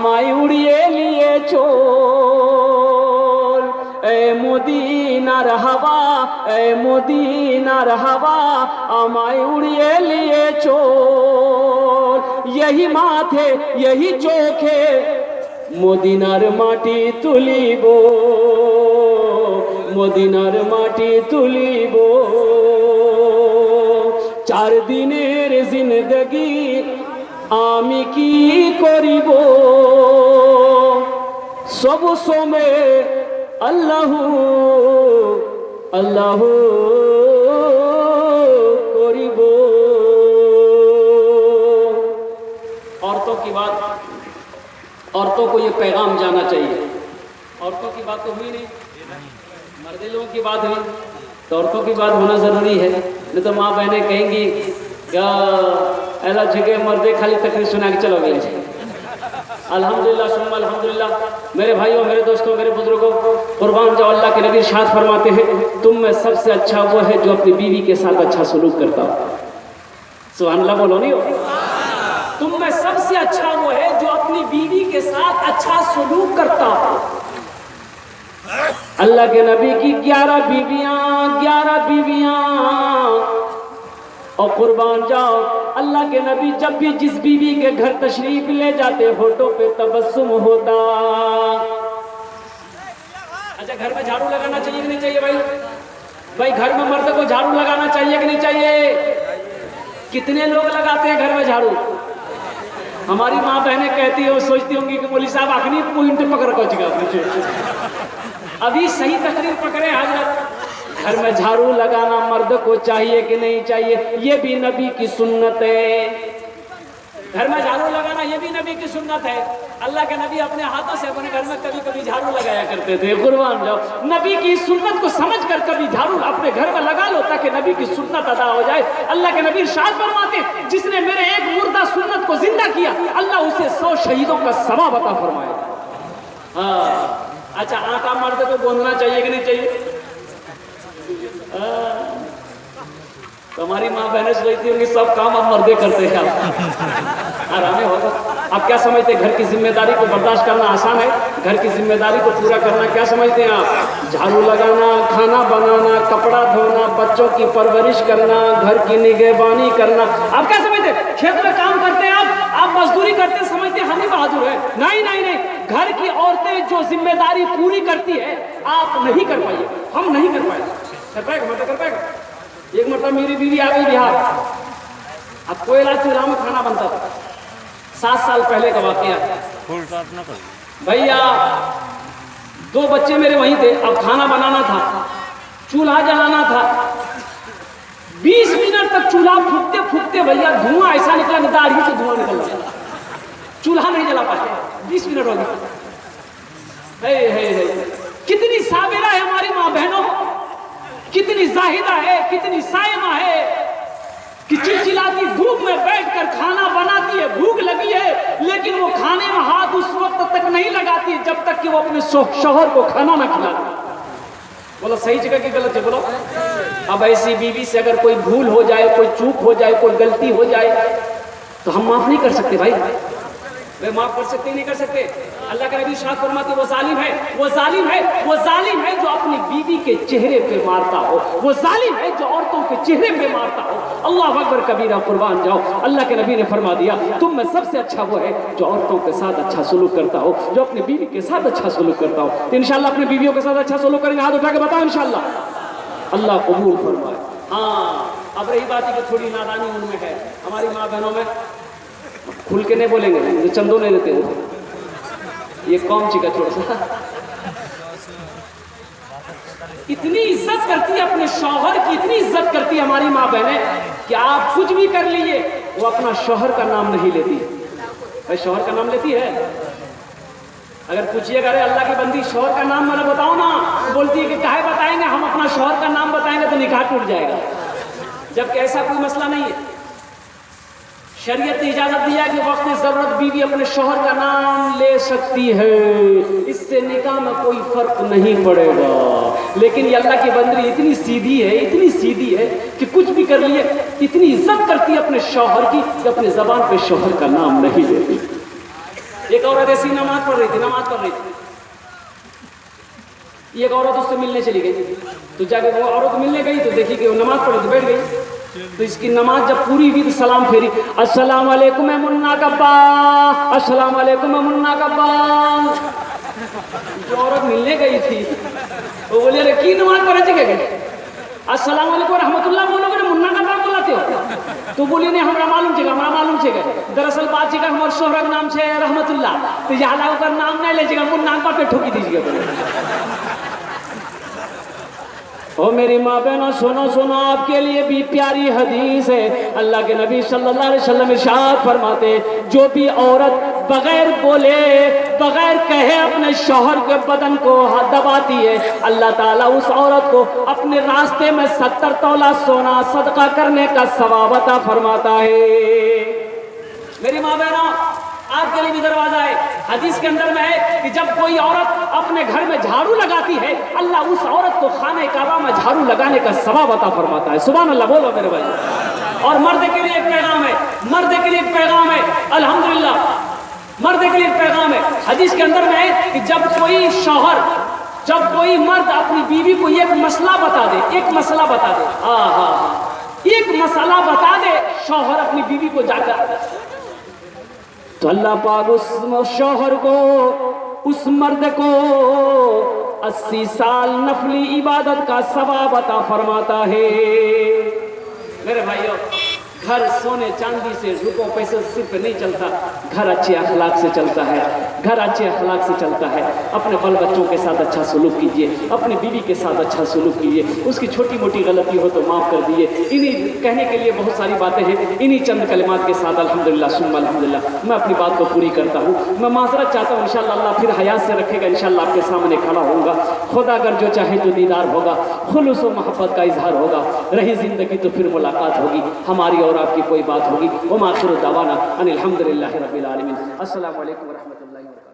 আমায় উড়িয়ে নিয়ে চল এ মদিনার হাওয়া এ মদিনার হাওয়া আমায় উড়িয়ে নিয়ে চল यही माथे यही चोखे মদিনার মাটি তুলিব মদিনার মাটি তুলিব 4 দিনের জিন্দেগি আমি কি করিব সব সময় আল্লাহু আল্লাহু করিব औरतों को ये पैगाम जाना चाहिए। औरतों की बात तो हुई नहीं, मर्द लोगों की बात हुई, तो औरतों की बात होना ज़रूरी है। नहीं तो माँ बहनें कहेंगी क्या ऐसा जगह मर्दे खाली तकरीर सुना के चलो गए। अल्हम्दुलिल्लाह सुम्मा अल्हम्दुलिल्लाह। मेरे भाइयों मेरे दोस्तों मेरे बुजुर्गों कुर्बान जाओ अल्लाह के नबी इरशाद फरमाते हैं तुम में सबसे अच्छा वो है जो अपनी बीवी के साथ अच्छा सलूक करता हो। सुभान अल्लाह बोलो नहीं हो। तुम में सबसे अच्छा वो है जो अपनी बीवी के साथ अच्छा सलूक करता हो। अल्लाह के नबी की 11 बीवियां और कुर्बान जाओ अल्लाह के नबी जब भी जिस बीवी के घर तशरीफ ले जाते होठों पे तबस्सुम होता। अच्छा घर में झाड़ू लगाना चाहिए कि नहीं चाहिए भाई घर में मर्द को झाड़ू लगाना चाहिए कि नहीं चाहिए? कितने लोग लगाते हैं घर में झाड़ू? हमारी माँ बहनें कहती है वो सोचती होंगी कि मौलवी साहब आखिरी पॉइंट पकड़ को अभी सही तकरीर पकड़े हजरत। घर में झाड़ू लगाना मर्द को चाहिए कि नहीं चाहिए? ये भी नबी की सुन्नत है। घर में झाड़ू लगाना ये भी नबी की सुन्नत है। अल्लाह के नबी अपने हाथों से अपने घर में कभी कभी झाड़ू लगाया करते थे। कुर्बान जाओ नबी की सुन्नत को समझकर कभी झाड़ू अपने घर में लगा लो ताकि नबी की सुन्नत अदा हो जाए। अल्लाह के नबी इरशाद फरमाते जिसने मेरे एक मुर्दा सुन्नत को जिंदा किया अल्लाह उसे 100 शहीदों का सवाब अता फरमाए। हाँ अच्छा आटा मर्द को गोंदना चाहिए कि नहीं चाहिए? तो हमारी माँ बहनें सोचती होंगी सब काम अब मर्दे करते हैं। आराम होगा। आप क्या समझते हैं घर की जिम्मेदारी को बर्दाश्त करना आसान है? घर की जिम्मेदारी को पूरा करना क्या समझते हैं आप? झाड़ू लगाना, खाना बनाना, कपड़ा धोना, बच्चों की परवरिश करना, घर की निगहबानी करना। आप क्या समझते हैं? खेत में काम करते हैं आप मजदूरी करते हैं समझते हैं हम ही बहादुर है? नहीं नहीं नहीं। घर की औरतें जो जिम्मेदारी पूरी करती है आप नहीं कर पाइए, हम नहीं कर पाए। कर पाएगा मतलब कर पाएगा। एक मतलब मेरी बीवी आ गई बिहार। अब कोयला चूल्हा में खाना बनता था 7 साल पहले का वाकया। भैया 2 बच्चे मेरे वहीं थे। अब खाना बनाना था, चूल्हा जलाना था। 20 मिनट तक चूल्हा फूकते फूकते भैया धुआं ऐसा निकला दाढ़ी से धुआं निकल रहा। चूल्हा नहीं जला पाते। 20 मिनट हो गए। कितनी साबिरा है हमारी माँ बहनों, कितनी जाहिदा है, कितनी साइमा है कि चिलचिलाती धूप में बैठकर खाना बनाती है। भूख लगी है लेकिन वो खाने में हाथ उस वक्त तक नहीं लगाती जब तक कि वो अपने शौहर को खाना ना खिला दे। बोलो सही जगह की गलत है? बोलो। अब ऐसी बीवी से अगर कोई भूल हो जाए, कोई चूक हो जाए, कोई गलती हो जाए तो हम माफ नहीं कर सकते भाई। वे माफ कर सकते नहीं कर सकते। अल्लाह के नबी इरशाद फरमाते वो जालिम है जो अपनी बीवी के चेहरे पे मारता हो, वो जालिम है जो औरतों के चेहरे पे मारता हो। अल्लाह अकबर कबीरा। कुर्बान जाओ अल्लाह के नबी ने फरमा दिया तुम में सबसे अच्छा वो है जो औरतों के साथ अच्छा सलूक करता हो, जो अपनी बीवी के साथ अच्छा सलूक करता हो। तो इंशाअल्लाह अपनी बीवियों के साथ अच्छा सलूक करेंगे। हाथ उठा के बताओ इंशाअल्लाह। अल्लाह कबूल फरमाए। हाँ अब रही बात है कि थोड़ी नादानी उनमें है हमारी माँ बहनों में। खुल के नहीं बोलेंगे जो चंदो नहीं देते हो ये कौन चीका थोड़ा सा। इतनी इज्जत करती है अपने शौहर की, इतनी इज्जत करती है हमारी माँ बहनें कि आप कुछ भी कर लीजिए वो अपना शौहर का नाम नहीं लेती। भाई शौहर का नाम लेती है? अगर पूछिएगा अरे अल्लाह की बंदी शौहर का नाम मैंने बताओ ना, बोलती है कि काहे बताएंगे, हम अपना शौहर का नाम बताएंगे तो निकाह टूट जाएगा। जबकि ऐसा कोई मसला नहीं है। शरीयत ने इजाजत दिया कि वक्त जरूरत बीवी अपने शौहर का नाम ले सकती है, इससे निकाह में कोई फर्क नहीं पड़ेगा। लेकिन ये अल्लाह की बंदी इतनी सीधी है कि कुछ भी कर लिए, इतनी इज्जत करती है अपने शौहर की कि अपने जबान पे शौहर का नाम नहीं लेती। एक औरत ऐसी नमाज पढ़ रही थी, एक औरत उससे मिलने चली गई। तो जाके वो औरत मिलने गई तो देखी कि वो नमाज पढ़ रही थी, बैठ गई। तो इसकी नमाज जब पूरी हुई तो सलाम फेरी, अस्सलाम वालेकुम मुन्ना कब्बा, अस्सलाम वालेकुम मुन्ना कब्बा। जो औरत मिलने गई थी वो बोले अरे की नमाज पढ़े थे क्या, अस्सलाम वालेकुम रहमतुल्लाह बोलोगे ना, मुन्ना कब्बा बोलाते हो? तो बोली नहीं हमरा मालूम छे, दरअसल बात छे हमारे शोहरा नाम छे रहमतुल्लाह, तो यहाँ ओकर नाम नहीं ले जाएगा, मुन्ना कब्बा पे ठोकी दीजिएगा। ओ मेरी माँ बहनों सुनो सुनो, आपके लिए भी प्यारी हदीस है। अल्लाह के नबी सल्लल्लाहु अलैहि वसल्लम इरशाद फरमाते, जो भी औरत बगैर बोले बगैर कहे अपने शौहर के बदन को दबाती है, अल्लाह ताला उस औरत को अपने रास्ते में 70 तोला सोना सदका करने का सवाब अता फरमाता है। मेरी माँ बहनों आपके लिए भी दरवाजा है। हदीस के अंदर में है कि जब कोई औरत अपने घर में झाड़ू लगाती है, अल्लाह उस औरत को खाने काबा में झाड़ू लगाने का सवाब अता फरमाता है। सुभान अल्लाह बोलो मेरे भाई। और मर्द के लिए एक पैगाम है, अल्हम्दुलिल्लाह मर्द के लिए एक पैगाम है। हदीस के अंदर में है कि जब कोई मर्द अपनी बीवी को एक मसला बता दे, एक मसला बता दे शौहर अपनी बीवी को जाकर, तो अल्लाह पाक उस शौहर को, उस मर्द को 80 साल नफली इबादत का सवाब अता फरमाता है। मेरे भाइयों, घर सोने चांदी से रुपयों पैसे सिर्फ नहीं चलता, घर अच्छे अखलाक से चलता है। अपने बाल बच्चों के साथ अच्छा सलूक कीजिए, अपनी बीवी के साथ अच्छा सलूक कीजिए, उसकी छोटी मोटी गलती हो तो माफ़ कर दीजिए। इन्हीं कहने के लिए बहुत सारी बातें हैं, इन्हीं चंद कलिमात के साथ अल्हम्दुलिल्लाह सुम्मा अल्हम्दुलिल्लाह मैं अपनी बात को पूरी करता हूँ। मैं माजरत चाहता हूँ, इंशाअल्लाह अल्लाह फिर हयात से रखेगा, इंशाअल्लाह आपके सामने खड़ा होऊंगा। खुदा अगर जो चाहे तो दीदार होगा, खुलूस व मोहब्बत का इजहार होगा, रही ज़िंदगी तो फिर मुलाकात होगी, हमारी और आपकी कोई बात होगी। व आखिर दावाना अनिल हम्दुलिल्लाहि रब्बिल आलमीन। अस्सलामु अलैकुम व रहमतुल्लाहि व बरकातुहू।